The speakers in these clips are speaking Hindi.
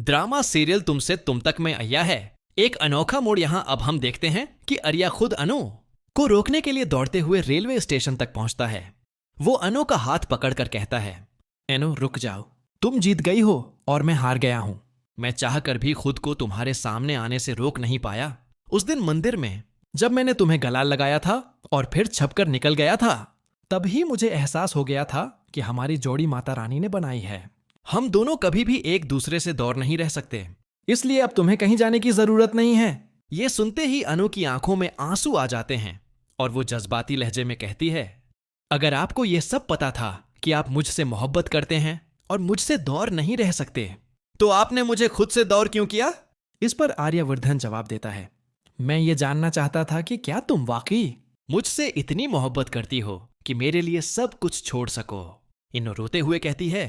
ड्रामा सीरियल तुमसे तुम तक में आया है। एक अनोखा मोड़ यहाँ अब हम देखते हैं कि आर्या खुद अनु को रोकने के लिए दौड़ते हुए रेलवे स्टेशन तक पहुंचता है। वो अनु का हाथ पकड़कर कहता है, अनु रुक जाओ, तुम जीत गई हो और मैं हार गया हूं। मैं चाहकर भी खुद को तुम्हारे सामने आने से रोक नहीं पाया। उस दिन मंदिर में जब मैंने तुम्हें गला लगाया था और फिर छपकर निकल गया था, तभी मुझे एहसास हो गया था कि हमारी जोड़ी माता रानी ने बनाई है। हम दोनों कभी भी एक दूसरे से दूर नहीं रह सकते, इसलिए अब तुम्हें कहीं जाने की जरूरत नहीं है। ये सुनते ही अनु की आंखों में आंसू आ जाते हैं और वो जज्बाती लहजे में कहती है, अगर आपको ये सब पता था कि आप मुझसे मोहब्बत करते हैं और मुझसे दूर नहीं रह सकते, तो आपने मुझे खुद से दूर क्यों किया? इस पर आर्यवर्धन जवाब देता है, मैं ये जानना चाहता था कि क्या तुम वाकई मुझसे इतनी मोहब्बत करती हो कि मेरे लिए सब कुछ छोड़ सको। इनो रोते हुए कहती है,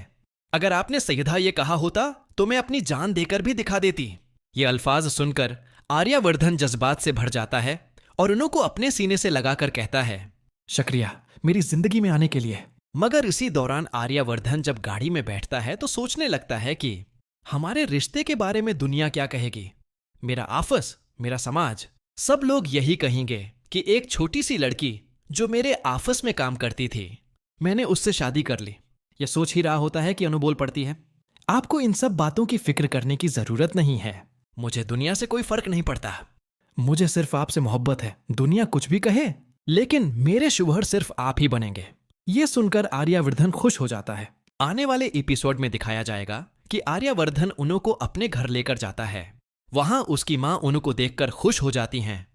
अगर आपने सीधा ये कहा होता तो मैं अपनी जान देकर भी दिखा देती। ये अल्फाज सुनकर आर्यवर्धन जज्बात से भर जाता है और उनको को अपने सीने से लगाकर कहता है, शुक्रिया मेरी जिंदगी में आने के लिए। मगर इसी दौरान आर्यवर्धन जब गाड़ी में बैठता है तो सोचने लगता है कि हमारे रिश्ते के बारे में दुनिया क्या कहेगी। मेरा ऑफिस, मेरा समाज, सब लोग यही कहेंगे कि एक छोटी सी लड़की जो मेरे ऑफिस में काम करती थी, मैंने उससे शादी कर ली। यह सोच ही रहा होता है कि अनु बोल पड़ती है, आपको इन सब बातों की फिक्र करने की जरूरत नहीं है। मुझे दुनिया से कोई फर्क नहीं पड़ता। मुझे सिर्फ आपसे मोहब्बत है। दुनिया कुछ भी कहे, लेकिन मेरे शुभर सिर्फ आप ही बनेंगे। ये सुनकर आर्यवर्धन खुश हो जाता है। आने वाले एपिसोड में दिखाया जाएगा कि आर्यवर्धन उनु को अपने घर लेकर जाता है। वहां उसकी मां उनु को देखकर खुश हो जाती हैं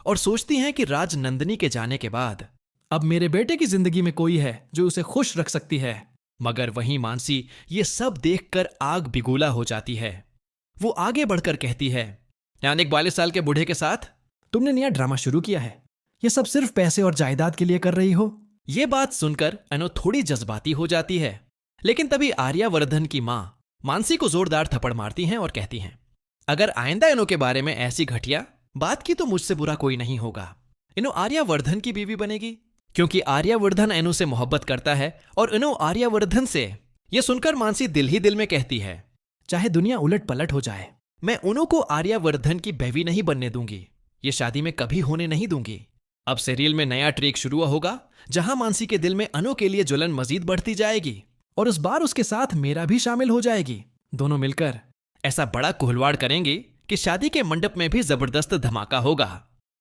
और सोचती हैं कि राजनंदिनी के जाने के बाद अब मेरे बेटे की जिंदगी में कोई है जो उसे खुश रख सकती है। मगर वहीं मानसी ये सब देखकर आग बिगुला हो जाती है। वो आगे बढ़कर कहती है, यानी 42 साल के बूढ़े के साथ तुमने नया ड्रामा शुरू किया है, ये सब सिर्फ पैसे और जायदाद के लिए कर रही हो। ये बात सुनकर अनु थोड़ी जज्बाती हो जाती है, लेकिन तभी आर्यवर्धन की मां मानसी को जोरदार थप्पड़ मारती हैं और कहती हैं, अगर आइंदा इनो के बारे में ऐसी घटिया बात की तो मुझसे बुरा कोई नहीं होगा। इनो आर्यवर्धन की बीवी बनेगी, क्योंकि आर्यवर्धन अनु से मोहब्बत करता है और अनु आर्यवर्धन से। यह सुनकर मानसी दिल ही दिल में कहती है, चाहे दुनिया उलट पलट हो जाए, मैं अनु को आर्यवर्धन की बीवी नहीं बनने दूंगी। ये शादी में कभी होने नहीं दूंगी। अब सीरियल में नया ट्रेक शुरू होगा जहां मानसी के दिल में अनु के लिए जलन मजीद बढ़ती जाएगी और इस बार उसके साथ मेरा भी शामिल हो जाएगी। दोनों मिलकर ऐसा बड़ा कोहलवाड़ करेंगे कि शादी के मंडप में भी जबरदस्त धमाका होगा।